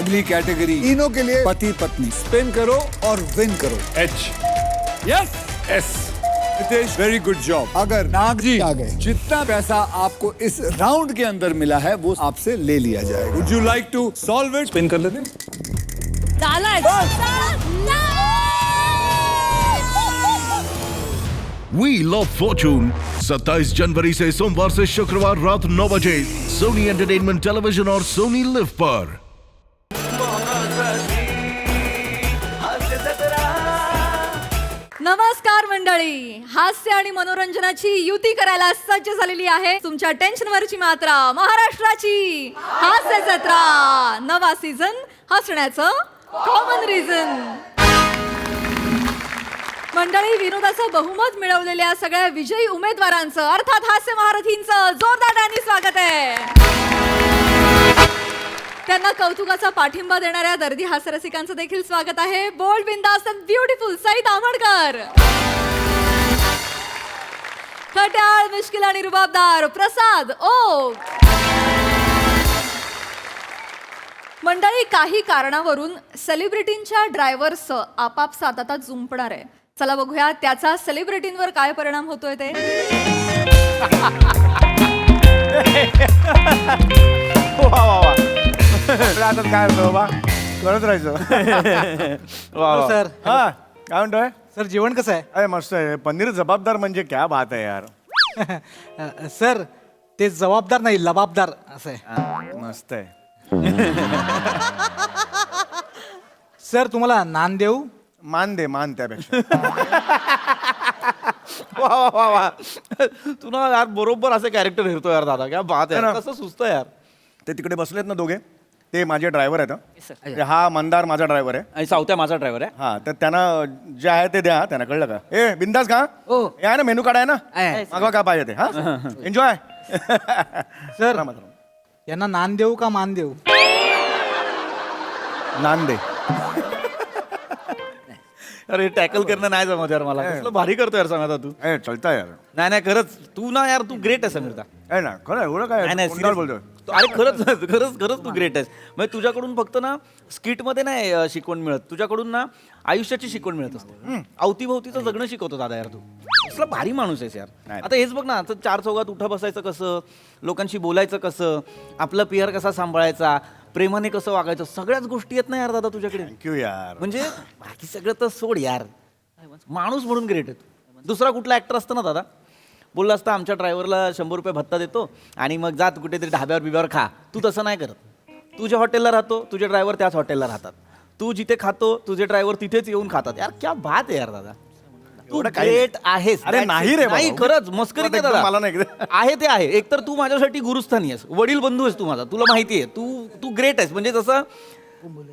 अगली category तीनों के लिए पति पत्नी। स्पिन करो और विन करो। H yes S Ritesh, very good job. अगर नाग जी आ गए, जितना पैसा आपको इस राउंड के अंदर मिला है वो आपसे ले लिया जाएगा। Would you like to solve it? Spin कर लेते हैं। व्हील ऑफ फॉर्चून 27 जनवरी से सोमवार से शुक्रवार रात 9 बजे सोनी एंटरटेनमेंट टेलीविजन और सोनी लिव पर। नमस्कार मंडळी, हास्य आणि मनोरंजनाची युती करायला सज्ज झालेली आहे तुमच्या टेन्शनवरची मात्रा महाराष्ट्राची हास्य जत्रा। नवा सीझन, हसण्याचं कॉमन रिझन। मंडळी, विनोदाचं बहुमत मिळवलेल्या सगळ्या विजयी उमेदवारांचं अर्थात हास्य महारथींचं जोरदार टाळ्यांनी स्वागत आहे। त्यांना कौतुकाचा पाठिंबा देणाऱ्या दर्दी हास्यरसिकांचं देखील स्वागत आहे। बोल्ड, बिंदास अँड ब्युटिफुल सईद आमडकर, खट्याळ, मिश्किल आणि रुबाबदार प्रसाद ओक। मंडळी, काही कारणावरून सेलिब्रिटींच्या ड्रायव्हर्स आपापसात आता जुंपणार आहे। चला बघूया त्याचा सेलिब्रिटींवर काय परिणाम होतोय ते। वा वा वा आता काय होतं बाबा, करत राहायचं। सर हा काय म्हणतोय सर, जेवण कसं आहे? अरे मस्त आहे। पनीर जबाबदार म्हणजे क्या बात आहे यार। सर, ते जबाबदार नाही, लबाबदार असं आहे। मस्त आहे। सर, तुम्हाला नान देऊ? मान दे, मान त्यापेक्षा। वा वा वा वा तू ना यार बरोबर असे कॅरेक्टर हेरतो यार दादा, क्या बात आहे, ना. कसं सुचतं यार। ते तिकडे बसलेत ना दोघे, ते माझे ड्रायव्हर आहेत हं. ते हा मंदार माझा ड्रायव्हर आहे। आणि सावत्या माझा ड्रायव्हर आहे। हा तर त्यांना जे आहे ते द्या, त्यांना कळलं का? ए बिंदास का या ना, मेनू कार्ड आहे ना, मागवा का पाहिजे ते। हा एन्जॉय। सर, यांना नान देऊ का मान देऊ? नान दे। अरे टॅकल करणं नाही जमत यार मला, कसलं भारी करतो यार समीरता तू। ए चलता यार। नाही नाही खरंच तू ना यार, तू ग्रेट आहे समीरता। आहे ना, खरं एवढं काय नाही नाही कोणाला serious. बोलतोय? अरे खरंच खरंच खरंच तू ग्रेट आहेस। म्हणजे तुझ्याकडून फक्त ना स्किटमध्ये नाही शिकवण मिळत, तुझ्याकडून ना आयुष्याची शिकवण मिळत असते। अवतीभोवतीचं जगणं शिकवतो दादा यार तू। कसला भारी माणूस आहेस यार। नाही. आता हेच बघ ना, आता चार चौघात उठा बसायचं कसं, लोकांशी बोलायचं कसं, आपला पिअर कसा सांभाळायचा, प्रेमाने कसं वागायचं, सगळ्याच गोष्टी येत नाही यार दादा तुझ्याकडे। थँक्यू यार। म्हणजे बाकी सगळं तर सोड यार, माणूस म्हणून ग्रेट आहे। दुसरा कुठला ऍक्टर असतं ना दादा, बोलला असता आमच्या ड्रायव्हरला 100 रुपये भत्ता देतो आणि मग जात कुठेतरी ढाब्यावर बिब्यावर खा। तू तसं नाही करत। तू ज्या हॉटेलला राहतो तुझे ड्रायव्हर त्याच हॉटेलला राहतात, तू जिथे खातो तुझे ड्रायव्हर तिथेच येऊन खातात। यार क्या बात आहे यार दादा, तू ग्रेट आहेस। अरे नाही रे नाही बाबा. खरंच मस्करी नाही एकदम दादा, मला नाही. आहे ते आहे। एकतर तू माझ्यासाठी गुरुस्थानी आहेस, वडील बंधू आहेस तू माझा, तुला माहिती आहे। तू ग्रेट आहेस। म्हणजे जसं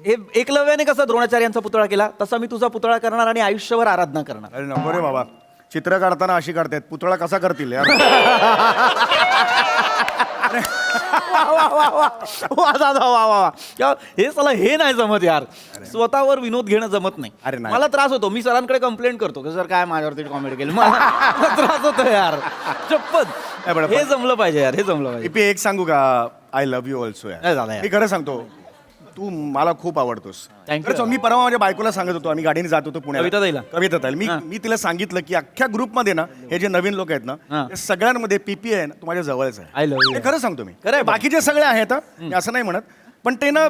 हे एकलव्याने कसा द्रोणाचार्यांचा पुतळा केला, तसा मी तुझा पुतळा करणार आणि आयुष्यभर आराधना करणार। अरे नको रे बाबा, चित्र काढताना अशी काढतायत, पुतळा कसा करतील यार? वा दादा वा वा, हे चला हे नाही जमत यार, स्वतःवर विनोद घेणं जमत नाही। अरे नाही. मला त्रास होतो, मी सरांकडे कंप्लेंट करतो की सर काय माझ्यावरती कॉमेडी केली, मला त्रास होतो यार चप्पत। हे जमलं पाहिजे यार, हे जमलं पाहिजे। इपी एक सांगू का, आय लव्ह यू ऑल्सो नाही दादा यार. मी खरं सांगतो, तू मला खूप आवडतोस। Thank you. खरंच, मी परवा माझ्या बायकोला सांगत होतो, आम्ही गाडीने जात होतो पुण्याला। कविता ताईला? कविता ताईला मी तिला सांगितलं की अख्ख्या ग्रुपमध्ये ना हे जे नवीन लोक आहेत ना, हां. ते सगळ्यांमध्ये पीपी आहे ना, तू माझ्या जवळच आहे। I love you. हे खरं सांगतो मी। खरं आहे बाबा. बाकीचे सगळे आहेत हं, मी असं नाही म्हणत, पण ते ना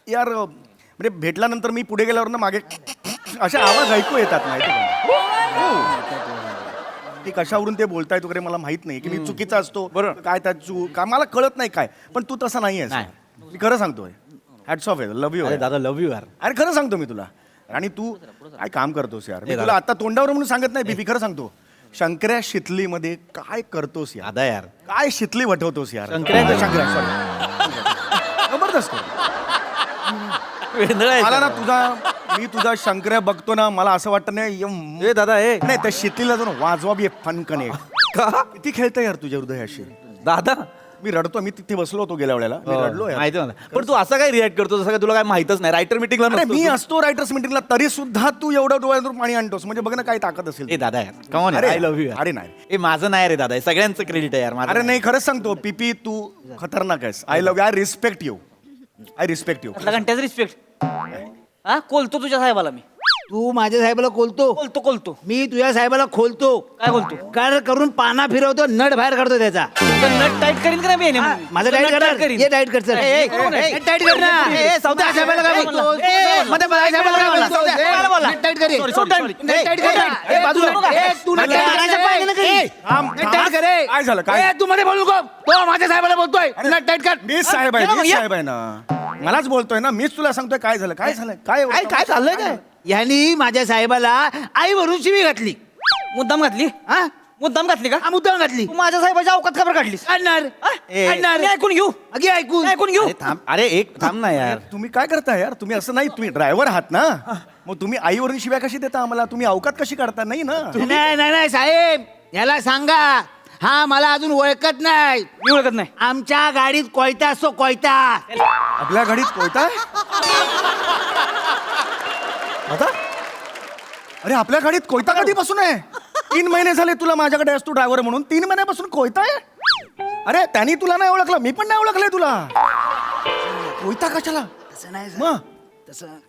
यार म्हणजे भेटल्यानंतर मी पुढे गेल्यावर ना मागे असे आवाज ऐकू येतात, माहिती ती कशावरून ते बोलतायत वगैरे मला माहित नाही, की मी चुकीचा असतो बरोबर. काय त्यात चूक का मला कळत नाही काय, पण तू तसा नाही आहेस। नाही. मी खरं सांगतोय, हॅट्स ऑफ आहे, लव्ह यू। अरे दादा लव्ह यू यार। अरे खरं सांगतो मी तुला, आणि तू काय काम करतोस यार, मी तुला आता तोंडावर म्हणून सांगत नाही बीबी, खरं सांगतो, शंकर्या शितलीमध्ये काय करतोस यार, दादा यार, काय शितली वठवतोस यार। शंकर्या- शंकर्या sorry. जबरदस्त वेंधळा आहे मला ना सर. मी तुझा शंकर्या बघतो ना, मला असं वाटतं नाही ए दादा ए नाही त्या शितलीला जाऊन वाजवा बी फनकने, किती खेळतंय यार तुझ्या हृदयाशी। दादा मी रडतो, मी तिथे बसलो होतो गेल्या वेळेला, मी रडलो यार. माहिती मला, पण तू असा काय रिॲक्ट करतो जसं काय तुला काय माहितच नाही, रायटर मिटिंगला अरे मी असतो रायटर्स मीटिंगला, तरी सुद्धा तू एवढं डोळ्यातून पाणी आणतोस, म्हणजे बघ ना काय ताकद असेल। ए दादा यार कमॉन अरे आय लव्ह यू अरे नाही. ए माझं नाही रे दादा, हे सगळ्यांचं क्रेडिट आहे यार माझं अरे नाही, खरंच सांगतो पीपी, तू खतरनाक आहेस। I love you, I respect you. I respect you. घंट्याचा रिस्पेक्ट हा कोलतो तुझ्या साहेबाला मी तू माझ्या साहेबाला खोलतो, कोलतो मी तुझ्या साहेबाला खोलतो. काय बोलतो कार करून पाना फिरवतो, नट बाहेर काढतो त्याचा. नट टाईट करीन का नाही हा, माझं टाईट करणार, ये टाईट कर सर. नट टाईट कर ना. माझ्या साहेबाला काय बोलतो? मध्ये माझ्या साहेबाला काय बोलतो? नट टाईट करे. नट टाईट कर ना. ए, बाजूला. ए, तू नट टाईट करायचं पाहिजे ना काही. नट टाईट करे. काय झालं, काय? ए, तू मध्ये बोलू नको. तो माझ्या साहेबाला बोलतोय नट टाईट कर. मीच साहेब आहे, मीच साहेब आहे ना. मलाच बोलतोय ना, मीच तुला सांगतोय काय झालं, काय झालं, काय काय चाललंय काय? यांनी माझ्या साहेबाला आई वरून शिवी घातली. मुद्दाम घातली हा, मुद्दाम घातली का मुद्दाम घातली. तू माझ्या साहेबाच्या अवकात खबर काढलीस काढणार काढणार. मी ऐकून घेऊ अगे ऐकून ऐकून घेऊ अरे एक थांब ना यार, तुम्ही काय करता यार, तुम्ही असं नाही, तुम्ही ड्रायव्हर आहात ना, मग तुम्ही आईवरून शिव्या कशी देता आम्हाला, तुम्ही अवकात कशी काढता, नाही ना. नाही नाही नाही साहेब, याला सांगा हा मला अजून ओळखत नाही. मी ओळखत नाही आमच्या गाडीत कोयता असतो, कोयता. आपल्या गाडीत कोयता आहे? आता अरे आपल्या गाडीत कोयता कधीपासून आहे? 3 महिने झाले तुला माझ्याकडे असतो ड्रायव्हर म्हणून, 3 महिन्यापासून कोयता आहे? अरे त्यांनी तुला नाही ओळखलं, मी पण नाही ओळखलंय तुला. कोयता कशाला? तसं नाही मग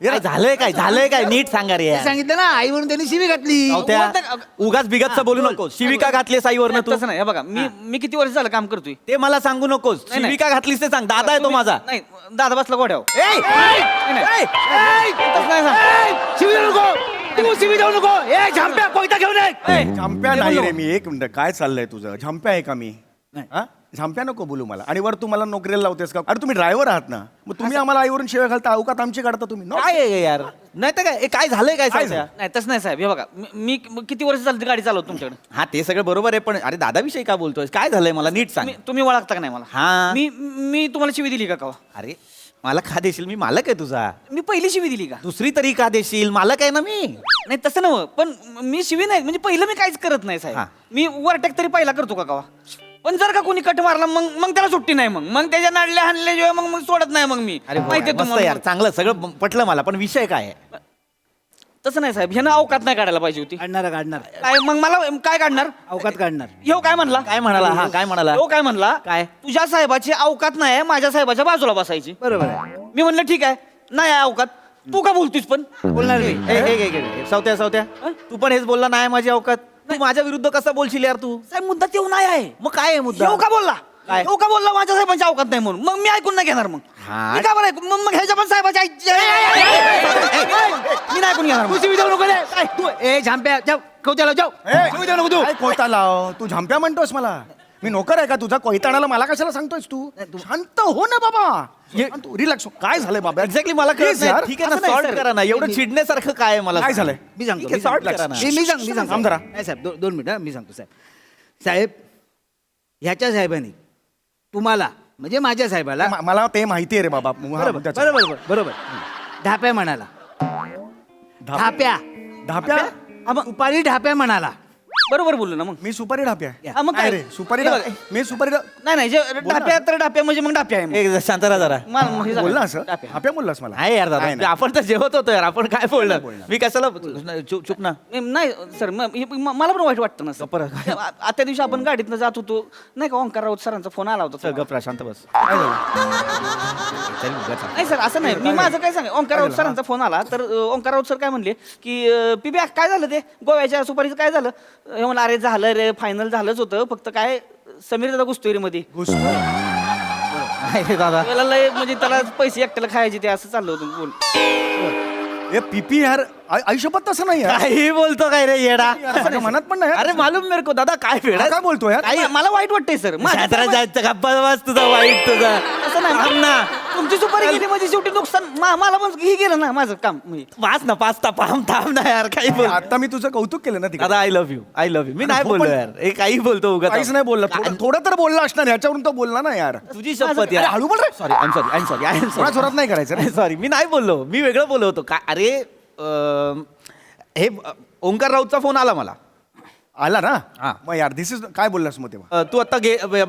काय झालंय काय नीट सांगा रे सांगितलं ना, आई वरून त्यांनी शिवी घातली. उगाच बिगाच बोलू नको. शिविका घातलीस आईवर तू तसं नाही. हे बघा मी किती वर्ष झालं काम करतोय ते मला सांगू नकोस. शिविका घातलीस ते सांग. दादा आहे तो माझा. नाही दादा बसला गोड्यावर. शिवी देऊ नको, तू शिवी देऊ नको. ए झांप्या, कोयता घेऊन ये. झंप्या नाही रे मी. एक मिनिट, काय चाललंय तुझं? झंप्या आहे का मी? हा? झंप्या नको बोलू मला. आणि वर तू मला नोकरीला लावतेस का? अरे तुम्ही ड्रायव्हर आहात ना, मग तुम्ही आम्हाला आईवरून शिव्या घालता, अवकात आमची काढता तुम्ही. काय आहे यार? नाही तर काय काय झालंय काय नाही तसं नाही साहेब. हे बघा मी किती वर्ष झाली गाडी चालवतो तुमच्याकडे. हा ते सगळं बरोबर आहे, पण अरे दादाविषयी का बोलतोय? काय झालंय मला नीट सांग. तुम्ही ओळखता का नाही मला? हा मी तुम्हाला शिवी दिली का? अरे मला का देशील? मी मालक आहे तुझा. मी पहिली शिवी दिली का? दुसरी तरी का देशील? मालक आहे ना मी. नाही तसं नव्ह, पण मी शिवी नाही म्हणजे पहिलं मी काहीच करत नाही साहेब. मी ओव्हरटेक तरी पहिला करतो का? पण जर का कोणी कट मारला मग त्याला सुट्टी नाही. मग त्याच्या नाडल्या हाणल्या जेव्हा मग सोडत नाही. मग मी माहिती यार चांगलं सगळं पटलं मला, पण विषय काय आहे? तसं नाही साहेब, ह्यानं अवकात नाही काढायला पाहिजे होती. काढणार काढणार. काय मग मला काय काढणार? अवकात काढणार. ह्यो काय म्हणला? काय म्हणाला? हा काय म्हणाला? ह्यो काय म्हणला? काय तुझ्या साहेबाची अवकात नाही, माझ्या साहेबाच्या बाजूला बसायची. बरोबर आहे. मी म्हणलं ठीक आहे, नाही आहे अवकात. तू का बोलतोस पण? बोलणार मी. सावत्या तू पण हेच बोलला नाही माझी अवकात. तू माझ्या विरुद्ध कसा बोलशील यार तू? साहेब मुद्दा तेव्हा नाही आहे. मग काय आहे मुद्दा? ह्यो का बोलला? ह्यो का बोलला माझ्या साहेबांची अवकात नाही म्हणून? मग मी ऐकून नाही घेणार. मग मी का बरं ऐकून? मग ह्याच्या पण साहेबाच्या मी नाही ऐकून घेणार. तू शिवी देऊ नको रे. काय तू? ए झांप्या, जाऊ कोयत्याला जाऊ. शिवी देऊ नको तू. काय कोयता लाव? तू झंप्या म्हणतोस मला? मी नोकर आहे का तुझा? कोयता आणायला मला कशाला सांगतोयस तू? शांत हो ना बाबा, रिलॅक्स. काय झालंय बाबा? एक्झॅक्टली मला कळत नाही. ठीक आहे ना, सॉल्ट करा ना. एवढं चिडण्यासारखं काय आहे मला? काय झालंय? मी सांगतो. ठीक आहे, सॉर्ट करा ना. मी सांगतो. थांब जरा. नाही साहेब, 2 मिनिटं मी सांगतो साहेब. साहेब ह्याच्या साहेबांनी तुम्हाला म्हणजे माझ्या साहेबाला मला ते माहिती आहे रे बाबा. बरोबर बरोबर बरोबर ढाप्या म्हणाला. ढाप्या ढाप्या? दुपारी ढाप्या म्हणाला. बरोबर बोललो ना मग. मी सुपारी ढाप्या? हा, मग काय रे सुपारी हे बघ, मी सुपारी नाही जे डाप्या तर डाप्या म्हणजे मग डाप्या आहे. शांत राहा जरा. बोलला असं? ढाप्या बोललास मला? आहे यार नाही, दादा, आपण तर जेवत होतो यार. आपण काय बोलणार? मी कशाला चुप ना. नाही सर, मला पण वाईट वाटतं ना सर. आत्या दिवशी आपण गाडीतनं जात होतो नाही का, ओंकार राऊत सरांचा फोन आला होता. गप्रा शांत बस. नाही सर असं नाही. मी माझं काय सांग, ओंकार राऊत सरांचा फोन आला तर ओंकार राऊत सर काय म्हणले की पिब्या काय झालं ते गोव्याच्या सुपारीचं काय झालं? हे म्हणलं अरे झालं रे, फायनल झालंच होतं, फक्त काय समीर दादा घुसतोय मध्ये. दादा म्हणजे त्याला पैसे एकट्याला खायचे ते असं चाललं होतं बोल. ए पीपी यार, आयुष्यपत तसं नाही यार. काही बोलतो काय रे येडा? माझ्या मनात पण नाही. अरे मालूम मेरे को दादा. काय वेडा काय बोलतो यार? मला वाईट वाटतंय सर. तुझा वाईट तुझा असं नाही ना. तुमची सुपारी गेली म्हणजे शेवटी नुकसान मला पण हे गेलं ना माझं काम. वाच ना पाच थांब ना यार. काही बोल. आता मी तुझं कौतुक केलं ना तिकडे. दादा आय लव्ह यू. मी नाही बोललो यार. हे काही बोलतो उगाच. काहीच नाही बोलला. थोडं तर बोलला असणार, ह्याच्यावरून तो बोलला ना यार. तुझी शपथ अरे यार. हळू बोल रे. सॉरी आय एम सॉरी थोडा जोरात नाही करायचं रे. सॉरी मी नाही बोललो. मी वेगळं बोललो होतो. काय अरे हे ओंकार राऊतचा फोन आला मला. आला ना? हा. मग यार दिस इज काय बोललास मग तेव्हा? तू आता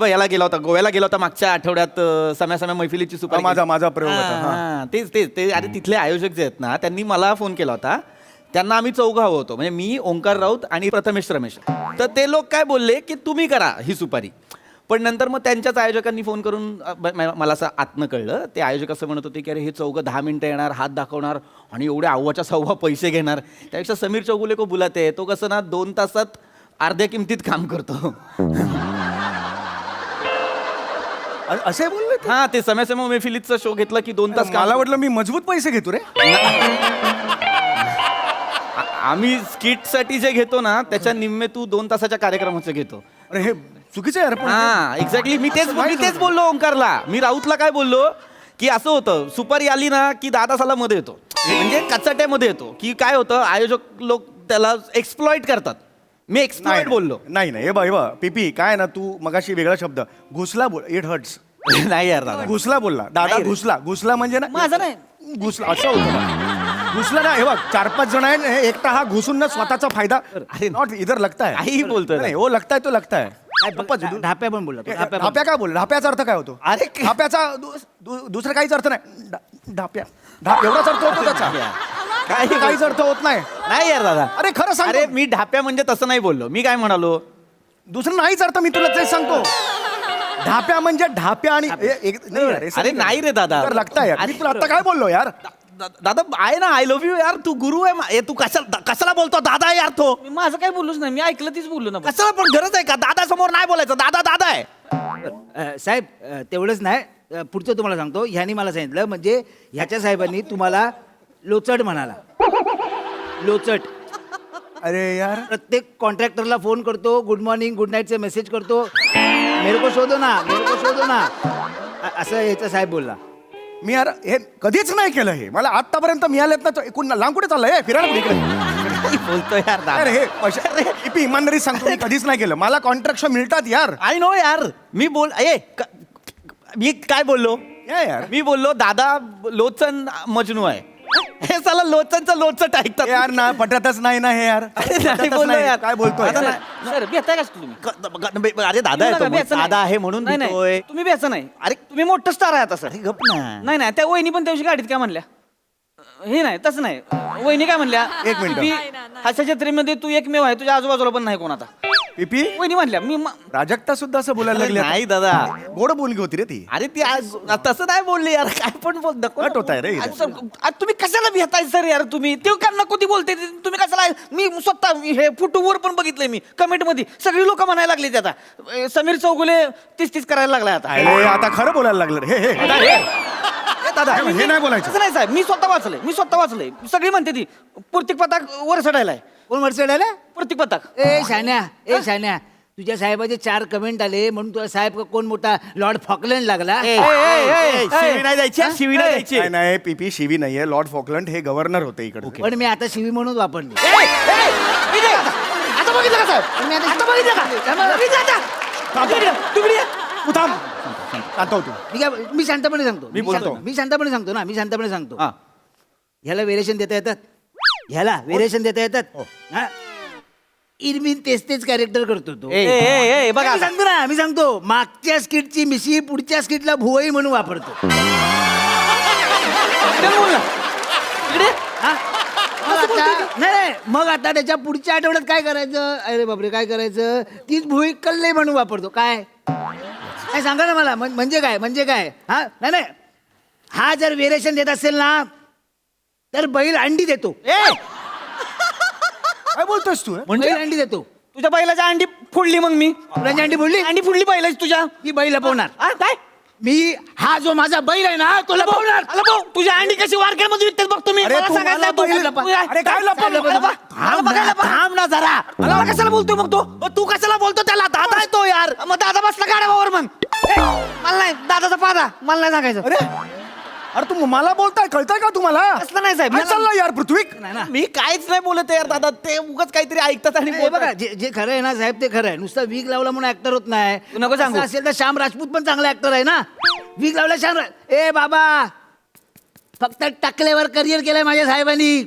याला गेला होता, गोव्याला गेला होता मागच्या आठवड्यात. समय मैफिलीची सुपारी. माझा प्रयोग होता. हा, तेच अरे तिथले आयोजक जे आहेत ना त्यांनी मला फोन केला होता. त्यांना आम्ही चौघं हवं होतो, म्हणजे मी, ओंकार राऊत आणि प्रथमेश रमेश. तर ते लोक काय बोलले की तुम्ही करा ही सुपारी. पण नंतर मग त्यांच्याच आयोजकांनी फोन करून मला असं आतनं कळलं, ते आयोजक असं म्हणत होते की अरे हे चौघं 10 मिनिटं येणार, हात दाखवणार आणि एवढे अव्वाच्या सव्वा पैसे घेणार, त्यापेक्षा समीर चौगुले को बुलाते, तो कसं ना 2 तासात अर्ध्या किमतीत काम करतो. असे बोलले ते? हा, ते समय मैफिलीचा शो घेतला की 2 तास मला वाटलं मी मजबूत पैसे घेतो रे. आम्ही स्किटसाठी जे घेतो ना त्याच्या निम्मे तू 2 तासाच्या कार्यक्रमाचं घेतो. अरे हे चुकीचं आहे यार पण. हा एक्झॅक्टली, मी तेच बोललो ओंकारला. मी राऊतला काय बोललो की असं होतं, सुपारी आली ना की 10 तासाला मध्ये येतो, म्हणजे कचाट्यामध्ये येतो. की काय होतं, आयोजक लोक त्याला एक्सप्लॉइट करतात. मी एक्सप्लॉइट बोललो. नाही हे बघ पीपी काय ना, तू मगाशी वेगळा शब्द घुसला बोल, इट हर्ट्स. नाही यार दादा, घुसला बोलला दादा. घुसला म्हणजे ना माझं नाही. घुसला असं होतं ना. घुसला ना, हे बघ 4-5 जण आहेत, हे एकटा हा घुसून ना स्वतःचा फायदा. अरे नॉट इधर लगता है. काही बोलतोय. नाही हो, लगता है तो लगता है. ढाप्या पण बोलला तो, ढाप्या पण. ढाप्या काय बोल, ढाप्याचा अर्थ काय होतो? अरे ढाप्याचा दुसरा काहीच अर्थ नाही. ढाप्या एवढाच अर्थ होतो त्याचा. काहीच अर्थ होत नाही. नाही यार दादा, अरे खरं सांग. अरे मी ढाप्या म्हणजे तसं नाही बोललो. मी काय म्हणालो, दुसरं नाहीच अर्थ. मी तुला तेच सांगतो. ढाप्या म्हणजे ढाप्या आणि अरे नाही रे दादा. तर लगता यार. मी तुला आता काय बोललो यार? दादा आहे ना, आय लव्ह यू यार, तू गुरु आहे. तू कशाला बोलतो दादा यार? तो मी माझं काय बोललोच नाही, मी ऐकलं तीच बोललो ना. कशाला, पण गरज आहे का दादा समोर नाही बोलायचं? दादा आहे. साहेब तेवढंच नाही, पुढचं तुम्हाला सांगतो. ह्यानी मला सांगितलं, म्हणजे ह्याच्या साहेबांनी तुम्हाला लोचट म्हणाला. लोचट. अरे यार, प्रत्येक कॉन्ट्रॅक्टरला फोन करतो, गुड मॉर्निंग गुड नाईटचे मेसेज करतो, मेरे को शोधो ना. असं याचा साहेब बोलला. मी यार हे कधीच नाही केलं. हे मला आतापर्यंत मिळालेत ना. एकूण लांब कुठे चाललंय? फिरायला कुठे बोलतो यार दादा. अरे हे पैसे इमानदारी सांगतो, मी कधीच नाही केलं. मला कॉन्ट्रॅक्ट मिळतात यार. आय नो यार. मी मी काय बोललो यार मी बोललो दादा लोचन मजनू आहे. हे साला लोचनचं लोचट ऐकतात यार ना, पटतच नाही ना हे यार. नाही पटतच बोललो नाही. यार. काय बोलतोय? आता नाही. सर बेताय का तुम्ही? अरे दादा आहे तो, दादा आहे म्हणून नाही देतोय. तुम्ही बेचं नाही. अरे तुम्ही मोठं स्टार आहे आता सर. अरे गप ना. नाही त्या वहिनी पण त्याविषयी गाडीत काय म्हणल्या? हे नाही तसं नाही. वहिनी काय म्हणल्या, एक मिनिट. "पी, हास्य जत्रेमध्ये तू एकमेव आहे, तुझ्या आजूबाजूला पण नाही कोण आता." पीपी वहिनी म्हणल्या. मी प्राजक्ता सुद्धा असं बोलायला लागली आता. नाही दादा. गोड बोलगी होती रे ती. अरे ती तसं नाही बोलली यार, काय पण बोल नको. कट होत आहे रे इथे. तुम्ही कशाला भेटाय सर यार? तुम्ही ते का नको ती बोलते तुम्ही कशाला? मी स्वतः हे फोटोवर पण बघितलंय, मी कमेंट मध्ये सगळी लोक म्हणायला लागली ते आता समीर चौगुले 30 करायला लागलाय आता. अरे आता खरं बोलायला लागलं रे. दादा हे नाही बोलायचं. असं नाही साहेब, मी स्वतः वाचलंय. सगळी म्हणते ती प्रत्येक पताक वर चढायलाय. कोण वर चढायला? प्रत्येक पताक. ए शान्या तुझ्या साहेबाचे 4 कमेंट आले म्हणून तुझा साहेब कोण मोठा लॉर्ड फॉकलँड लागला? शिवी नाही द्यायची, शिवी नाही द्यायची. नाही पीपी शिवी नाहीये. लॉर्ड फॉकलंड हे गव्हर्नर होते इकडे. पण मी आता शिवी म्हणून वापरली. आता बघितलं का साहेब? आता बघितलं का? तू थांब. आता तू. मी शांतपणे सांगतो. मी बोलतो. मी शांतपणे सांगतो. हा. ह्याला व्हेरिएशन देता येतात. हा. इरविन तेच कॅरेक्टर करतो तो. बघा मी सांगतो मागच्या स्किटची मिशी पुढच्या स्किटला भुवई म्हणून वापरतो. नाही मग आता त्याच्या पुढच्या आठवड्यात काय करायचं? अरे बापरे काय करायचं? तीच भुई कल्ले म्हणून वापरतो. काय सांगा ना मला. म्हणजे काय? हा नाही हा जर व्हेरिएशन देत असेल ना तर बैल अंडी देतो. काय बोलतोस तू? बैल अंडी देतो. तुझ्या बैलाच्या अंडी फोडली मग मी. बैलाची अंडी फोडली? अंडी फोडली बैलाची तुझ्या. ही बैल लपवणार. काय? मी हा जो माझा बैल आहे ना तो लपवणार. तुझ्या अंडी कशी वारक्यामध्ये विकतात बघतो मी. अरे मला तू सांगायचं मला तू. बैल- अरे काय लपवलं? थांब ना जरा. मला कशाला बोलतोय मग तू कशाला बोलतो त्याला? दादा आहे तो यार. मग दादा बसला गाड्यावर मग. मला नाही दादाचा पादा, मला नाही सांगायचं. अरे तू मला बोलताय, कळतंय का तुम्हाला? असलं नाही साहेब. काय चाललंय यार पृथ्वीक? मी काहीच नाही बोलत यार दादा. ते उगाच काहीतरी ऐकतात आणि हे बघा जे खरं आहे ना साहेब ते खरं आहे. नुसता वीग लावला म्हणून ऍक्टर होत नाही. नको सांगू. असेल तर श्याम राजपूत पण चांगला ऍक्टर आहे ना. वीग लावला श्याम ए बाबा फक्त टकल्यावर करिअर केलंय माझ्या साहेबांनी.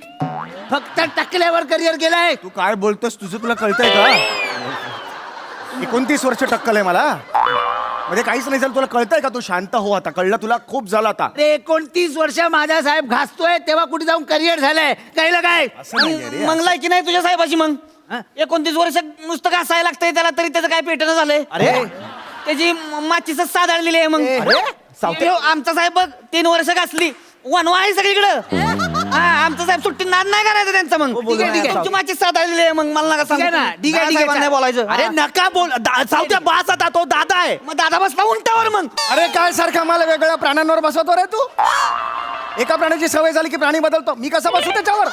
फक्त टकल्यावर करिअर केलंय. तू काय बोलतोस? तुझं तुला कळतंय का? 29 वर्ष टक्कल आहे मला. म्हणजे काहीच नाही झालं. तुला कळतंय का? तू शांत हो आता. कळलं तुला? खूप झालं आता. 29 वर्ष माझा साहेब घासतोय तेव्हा कुठे जाऊन करिअर झालंय. कळलं काय? असं नाहीये रे. मंगलाय की नाही तुझ्या साहेबाची? मग 29 वर्ष नुसतं घासायला लागतंय त्याला तरी त्याचं काय पेटणं झालंय? अरे त्याची माचीच साथ आणलेली आहे मग सावते आमचा साहेब बघ 3 वर्ष घासली वनवा आहे सगळीकडं हा आमचा साहेब सुट्टी नाद नाही करायचं त्यांचा मग ठीक आहे. तुमची माचीच साथ आणलेली आहे मग मला नका सांगू. ठीक आहे नाही बोलायचं अरे नका बोल सावत्या बास आता तो दादा आहे. मग दादा बसला उंटावर मग अरे काय सारखा मला वेगवेगळ्या प्राण्यांवर बसवतो रे तू एका प्राण्याची सवय झाली की प्राणी बदलतो मी कसा बसू त्याच्यावर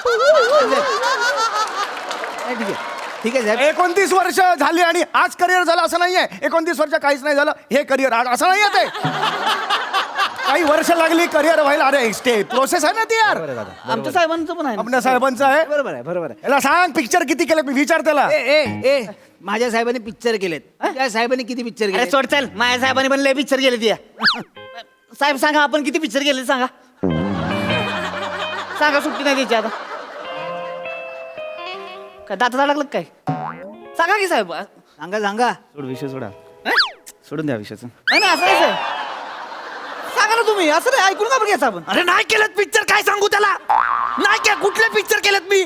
ठीक आहे साहेब 29 वर्ष झाली आणि आज करिअर झालं असं नाहीये 29 वर्ष काहीच नाही झालं हे करिअर आज असं नाहीये ते काही वर्ष लागली करिअर व्हायला अरे स्टे प्रोसेस आहे ना ती यार आमच्या साहेबांचं पण आहे आपल्या साहेबांचं आहे बरोबर आहे याला सांग पिक्चर किती केले मी विचार त्याला माझ्या साहेबांनी पिक्चर केलेत त्या साहेबांनी किती पिक्चर अरे केले सोड चल माझ्या साहेबांनी पण लय पिक्चर गेले ती साहेब सांगा आपण किती पिक्चर गेले सांगा सांगा सुट्टी नाही द्यायची आता काय दाता अडकलं काय सांगा की साहेब सांगा सांगा सोड विषय सोडा सोडून द्या विषयाचं. नाही ना असं नाही सांगा ना तुम्ही असं नाही ऐकून का बरं घ्यायचं आपण अरे नाही केलं पिक्चर काय सांगू त्याला नाही काय कुठले पिक्चर केलेत मी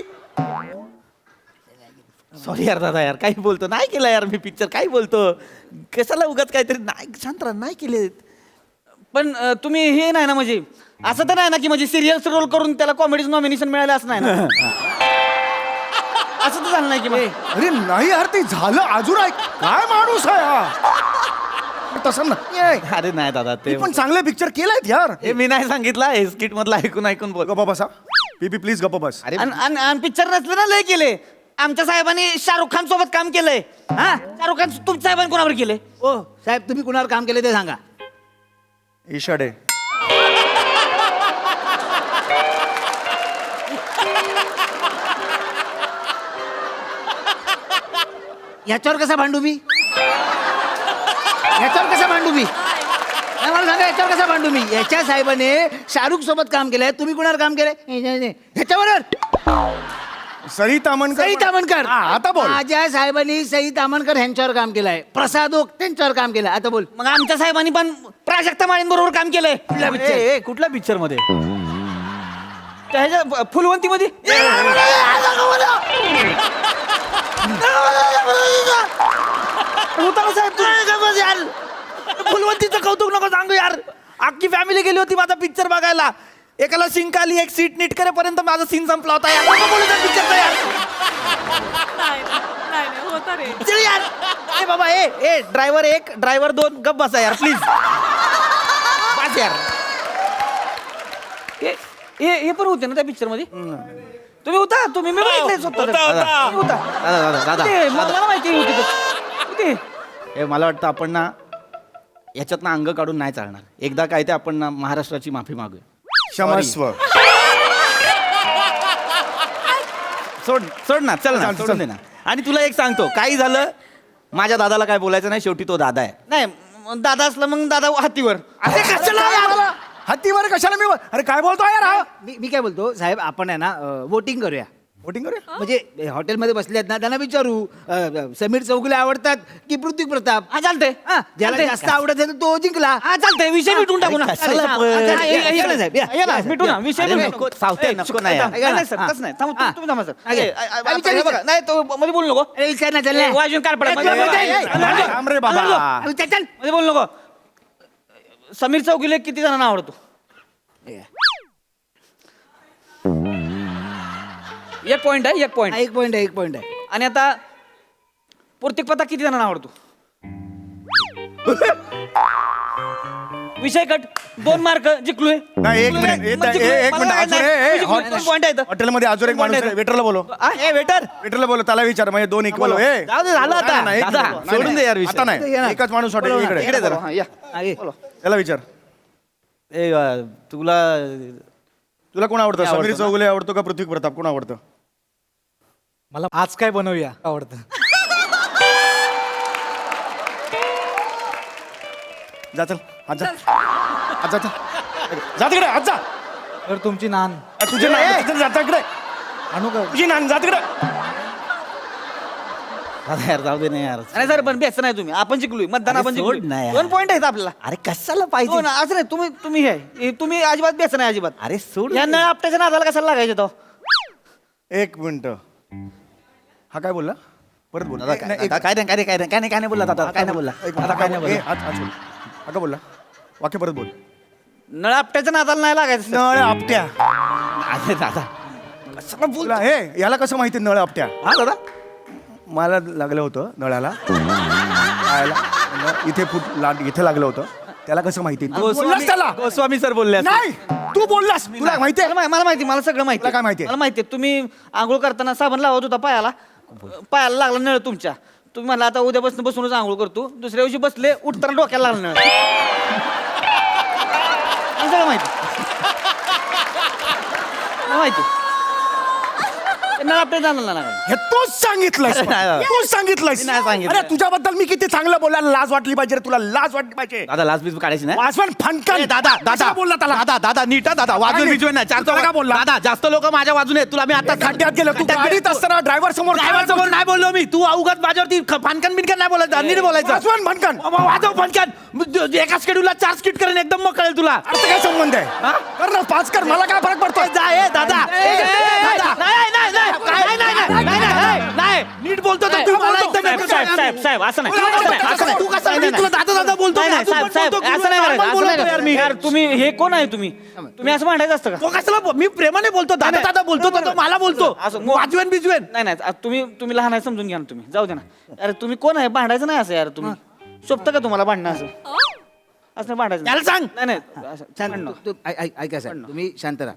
सॉरी यार दादा यार काही बोलतो नाही केलं यार मी पिक्चर काही बोलतो कशाला उगाच काहीतरी नाही शांत राहा नाही केलेत. पण तुम्ही हे नाही ना म्हणजे असं तर नाही ना की म्हणजे सिरियस रोल करून त्याला कॉमेडीचं नॉमिनेशन मिळालं असं नाही ना असं तर झालं नाही की मग अरे नाही यार ते झालं अजून ऐक काय माणूस आहे हा तसं नाही अरे नाही दादा ते पण चांगले पिक्चर केलेत यार हे मी नाही सांगितलं हे स्किट मधलं ऐकून ऐकून बोल. गप्पा बसा पीपी प्लीज गप्पा बस आणि पिक्चर नसलं ना लय केले आमच्या साहेबांनी शाहरुख खान सोबत काम केलंय हा शाहरुख खान तुमच्या साहेबांनी कोणावर केले ओ साहेब तुम्ही कुणावर काम केले ते सांगा इशाडे याच्यावर कसा भांडू मी याच्यावर कसा भांडू मी नाही, मला सांगा याच्यावर कसा भांडू मी याच्या साहेबाने शाहरुख सोबत काम केलंय तुम्ही कुणावर काम केलंय ह्याच्यावर सई तामणकर सई तामणकर हा, आता बोल माझ्या साहेबांनी सई तामणकर ह्यांच्यावर काम केलंय प्रसाद ओक त्यांच्यावर काम केलंय आता बोल मग आमच्या साहेबांनी पण प्राजक्ता माळींबरोबर काम केलंय कुठल्या picture? ए, कुठल्या पिक्चर मध्ये त्या ह्याच्या फुलवंतीमध्ये होता ना साहेब तुम्ही? यार फुलवंतीचं कौतुक नको सांगू यार अख्खी फॅमिली गेली होती माझा पिक्चर बघायला एकाला शिंक आली एक सीट नीट करेपर्यंत माझा सीन संपला होता यार पिक्चरचा यार चल यार ए बाबा ए ड्रायव्हर 1 ड्रायव्हर 2 गप बसा यार प्लीज बस यार हे पण होते ना त्या पिक्चर मध्ये तुम्ही होता तुम्ही मी बघितलंय स्वतः. तुम्ही होता दादा ते मला माहिती होती ते. हे मला वाटतं आपण ना याच्यातनं अंग काढून नाही चालणार एकदा काय ते आपण ना महाराष्ट्राची माफी मागूया क्षमस्व सोड ना चल ना सोडून दे ना आणि तुला एक सांगतो काही झालं माझ्या दादाला काय बोलायचं नाही शेवटी तो दादा आहे नाही मग दादा असला मग दादा हातीवर अरे कशाला यार? हत्तीवर कशाला मी अरे काय बोलतो यार हा मी काय बोलतो साहेब आपण आहे ना वोटिंग करूया वोटिंग करूया म्हणजे हॉटेलमध्ये बसले आहेत ना त्यांना विचारू समीर चौगुले आवडतात की पृथ्वी प्रताप हा चालतंय ज्याला जास्त आवडत आहे तो जिंकला हा चालतंय विषय मिटून टाकू ना अरे कशाला हा, पण? हा, या ना साहेब, या. या ना, मिटू ना विषय अरे मिटू. नको, सावते, नको ना यार. नाही, नाही, सर, हा. तसं नाही. थांबा, हा. तुम्ही थांबा, सर. हा, घे. ए, आ- हा, विचार, हे बघा, विचार. नाही तो मध्ये बोलू नको अरे विचार ना चालले वाजून कार पडा थांब रे बाबा. मध्ये बोलू नको समीर चौगुले किती जणांना आवडतो एक पॉइंट आहे एक पॉइंट एक पॉइंट आहे आणि आता पूर्तिक पता किती जणांना आवडतो विषय कट 2 मार्क जिंकलोय नाही, एक मिनिट, एक मिनिट, अजून, पॉइंट आहे हॉटेलमध्ये अजून एक माणूस आहे वेटरला बोलो वेटर वेटरला बोलो त्याला विचार म्हणजे 2 इक्वल जाऊ दे, झालं आता. दादा, सोडून दे यार विषय. आता नाही एकच माणूस हॉटेल इकडे इकडे जरा हा, या आगे. त्याला विचार ए तुला तुला कोण आवडतं आवडतं समीर ना? चौगुले आवडतो का पृथ्वी प्रताप कोण आवडतं मला आज काय बनवूया आवडतं. जा चल आज जा आज जा चल. जा तिकडे आज जा तर तुमची नान तुझे नाही चल, जा तिकडे आणू का तुझी नान जा तिकडे दादा यार जाऊ दे ना यार नाही सर पण बेस नाही तुम्ही आपण जिंकलोय मतदान अरे आपण सोड जिंकलोय ना यार. 2 पॉइंट आहेत आपल्याला अरे कशाला पाहिजे हो ना, असं नाही तुम्ही हे तुम्ही अजिबात बेस नाही अजिबात अरे सोड या नळ आपट्याच्या नादाला कशाला लागायचे तो 1 मिनिट हा काय बोलला परत बोल दादा काय नाही बोलला दादा, काय नाही बोलला दादा, काय नाही बोलला. अगं बोलला वाक्य परत बोल. नळ आपट्याच्या नादाला नाही लागायचं नळ आपट्या. अरे दादा कशाला बोल. तुला हे याला कसं माहिती नळ आपट्या? हा दादा मला लागलं होतं नळाला पायाला. इथे इथे लागलं होतं. त्याला कसं माहिती? तू बोललास त्याला? गोस्वामी सर बोलले असतील. नाही तू बोललास. तुला माहिती आहे? मला माहिती, मला सगळं माहिती. तुला काय माहिती आहे? मला माहिती आहे. तुम्ही आंघोळ करताना साबण लावत होता पायाला लागला नळ तुमच्या. तुम्ही म्हणला आता उद्यापासून बसूनच आंघोळ करतो. दुसऱ्या दिवशी बसले, उठताना डोक्याला लागला नळ. मला सगळं माहिती. मला माहिती नळ आपल्या जाणार नाही. हे तूच सांगितलंयस. नाही. तूच सांगितलंयस. मी नाही सांगितलं. अरे तुझ्याबद्दल मी किती चांगलं बोलायला लाज वाटली पाहिजे रे तुला. लाज वाटली पाहिजे. दादा लास्ट बीज काढायची नाही. वासवण फणकन. दादा दादा बोलला त्याला. दादा दादा नीट हा दादा, वाजून काय बिजवेन नाही. त्याला काय बोलला? दादा जास्त लोक माझ्या बाजूने आहेत. तुला मी आता खड्ड्यात गेलो. तू गाडीत असताना ड्रायव्हर समोर समोर नाही बोललो मी. तू अवघड माझ्यावरती फानकन बिनकन नाही बोलायचं, नीट बोलायचं. वासवण फणकन. वाजव फानकन. एका स्केड्यूलला 4 स्किट करेन, एकदम मग कळेल तुला. आता काय संबंध आहे? कर ना 5 कर. मला काय फरक पडतो? जा ए दादा. नाही नीट बोलतो तर तू मला एकदम साहेब असं नाही. तू कसं मी तुला दादा दादा बोलतो. नाही, साहेब, असं नाही करायचं, असं नाही करायचं. यार तुम्ही हे कोण आहे तुम्ही असं मांडायचं असतं का? तो कशाला मी प्रेमाने बोलतो, दादा दादा बोलतो तर तो मला बोलतो. असं वाजवेन बिजवेन. नाही तुम्ही लहान आहे समजून घ्या ना. तुम्ही जाऊ दे ना. अरे तुम्ही कोण आहे? भांडायचं नाही असं यार. तुम्ही शोभतं का तुम्हाला भांडणं असं? असं नाही भांडायचं. त्याला सांग. नाही असं शांत भांडणं. ऐका साहेब, तुम्ही शांत राहा.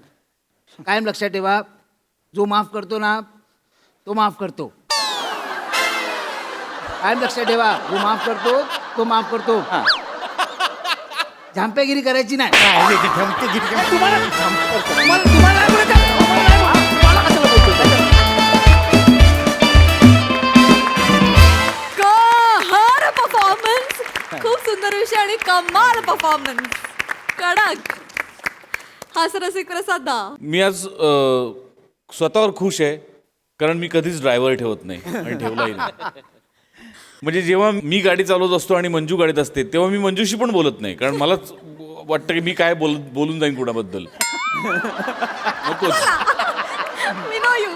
कायम लक्षात ठेवा, जो माफ करतो ना तो माफ करतो. कायम लक्षात ठेवा, जो माफ करतो तो माफ करतो. झांपेगिरी करायची नाही. कहर परफॉर्मन्स, खूप सुंदर विषय आणि कमाल परफॉर्मन्स, कडक. हास्यरसिक प्रसाद दा. मी आज स्वतःवर खुश आहे, कारण मी कधीच ड्रायव्हर ठेवत नाही आणि ठेवलाही नाही. म्हणजे जेव्हा मी गाडी चालवत असतो आणि मंजू गाडीत असते तेव्हा मी मंजूशी पण बोलत नाही, कारण मलाच वाटतं की मी काय बोलून जाईन कुणाबद्दल. नकोच. We know you.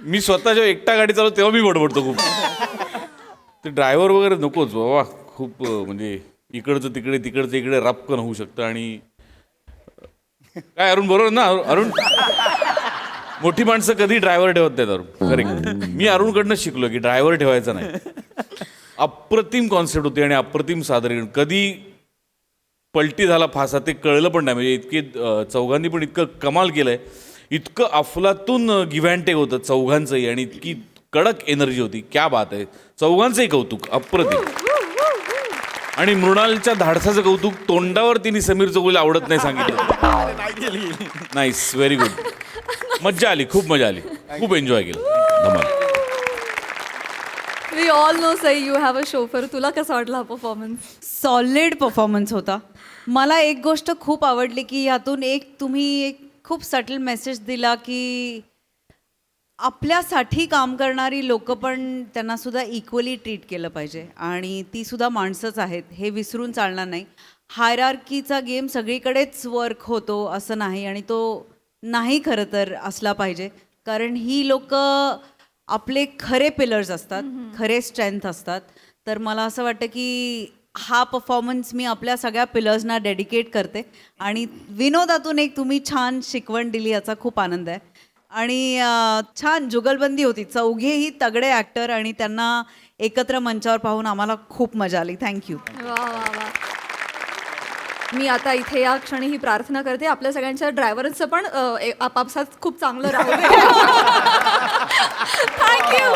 मी स्वतः जेव्हा एकटा गाडी चालवतो तेव्हा मी बडबडतो खूप. ते ड्रायव्हर वगैरे नकोच बाबा. खूप म्हणजे इकडचं तिकडे तिकडचं इकडे रपकन होऊ शकतं. आणि काय अरुण बरोबर ना? अरुण मोठी माणसं कधी ड्रायव्हर ठेवत नाहीत. अरुण करेक्ट. मी अरुणकडनं शिकलो की ड्रायव्हर ठेवायचा नाही. अप्रतिम कॉन्सेप्ट होती आणि अप्रतिम सादरीकरण. कधी पलटी झाला फासा ते कळलं पण नाही. म्हणजे इतके चौघांनी पण इतकं कमाल केलंय. इतकं अफलातून गिव्ह अँड टेक होतं चौघांचंही आणि इतकी कडक एनर्जी होती. क्या बात आहे. चौघांचंही कौतुक अप्रतिम. आणि मृणालच्या धाडसाचं कौतुक. तोंडावर तिने समीर चौगुले आवडत नाही सांगितलं. Nice, very good. मज्जा आली, खूप मजा आली, खूप एन्जॉय केलं. धमाल. We all know Sai you have a chauffeur. तुला कसा वाटला हा परफॉर्मन्स? सॉलिड परफॉर्मन्स होता. मला एक गोष्ट खूप आवडली की यातून तुम्ही एक खूप सटल मेसेज दिला की आपल्यासाठी काम करणारी लोक पण त्यांना सुद्धा इक्वली ट्रीट केलं पाहिजे आणि ती सुद्धा माणसंच आहेत हे विसरून चालणार नाही. हायरार्कीचा गेम सगळीकडेच वर्क होतो असं नाही आणि तो नाही खरं तर असला पाहिजे, कारण ही लोक आपले खरे पिलर्स असतात, खरे स्ट्रेंथ असतात. तर मला असं वाटतं की हा परफॉर्मन्स मी आपल्या सगळ्या पिलर्सना डेडिकेट करते आणि विनोदातून एक तुम्ही छान शिकवण दिली याचा खूप आनंद आहे. आणि छान जुगलबंदी होती. चौघेही तगडे ॲक्टर आणि त्यांना एकत्र मंचावर पाहून आम्हाला खूप मजा आली. थँक्यू. वा वा वा. मी आता इथे या क्षणी ही प्रार्थना करते आपल्या सगळ्यांच्या ड्रायव्हरचं पण आपापसात खूप चांगलं राहू दे. थँक्यू.